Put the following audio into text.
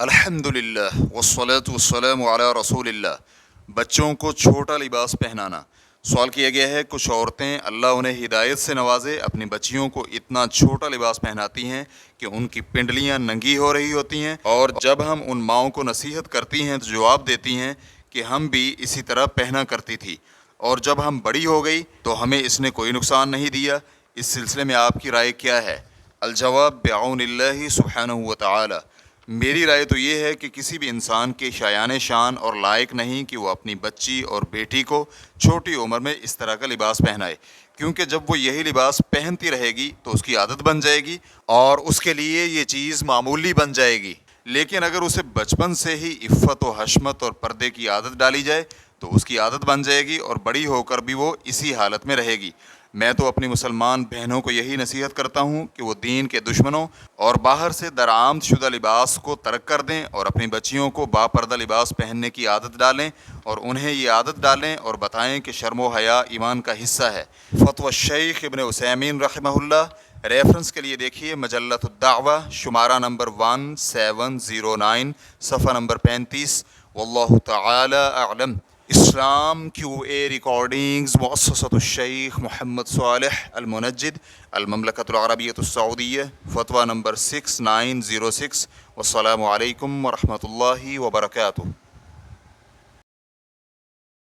الحمدللہ والصلاة والسلام علی رسول اللہ۔ بچوں کو چھوٹا لباس پہنانا۔ سوال کیا گیا ہے کچھ عورتیں اللہ انہیں ہدایت سے نوازے اپنی بچیوں کو اتنا چھوٹا لباس پہناتی ہیں کہ ان کی پنڈلیاں ننگی ہو رہی ہوتی ہیں، اور جب ہم ان ماؤں کو نصیحت کرتی ہیں تو جواب دیتی ہیں کہ ہم بھی اسی طرح پہنا کرتی تھی، اور جب ہم بڑی ہو گئی تو ہمیں اس نے کوئی نقصان نہیں دیا۔ اس سلسلے میں آپ کی رائے کیا ہے؟ الجواب بعون اللہ سبحانہ وتعالی۔ میری رائے تو یہ ہے کہ کسی بھی انسان کے شایان شان اور لائق نہیں کہ وہ اپنی بچی اور بیٹی کو چھوٹی عمر میں اس طرح کا لباس پہنائے، کیونکہ جب وہ یہی لباس پہنتی رہے گی تو اس کی عادت بن جائے گی اور اس کے لیے یہ چیز معمولی بن جائے گی۔ لیکن اگر اسے بچپن سے ہی عفت و حشمت اور پردے کی عادت ڈالی جائے تو اس کی عادت بن جائے گی اور بڑی ہو کر بھی وہ اسی حالت میں رہے گی۔ میں تو اپنی مسلمان بہنوں کو یہی نصیحت کرتا ہوں کہ وہ دین کے دشمنوں اور باہر سے درآمد شدہ لباس کو ترک کر دیں اور اپنی بچیوں کو باپردہ لباس پہننے کی عادت ڈالیں، اور انہیں یہ عادت ڈالیں اور بتائیں کہ شرم و حیا ایمان کا حصہ ہے۔ فتوی الشیخ ابن عثیمین رحمہ اللہ۔ ریفرنس کے لیے دیکھیے مجلۃ الدعوہ، شمارہ نمبر 1709، صفحہ نمبر 35۔ واللہ تعالی اعلم۔ اسلام کیو اے ریکارڈنگز، مؤسسۃ الشیخ محمد صالح المنجد، المملکۃ العربیۃ السعودیہ، فتویٰ نمبر 6906۔ والسلام علیکم ورحمۃ اللہ وبرکاتہ۔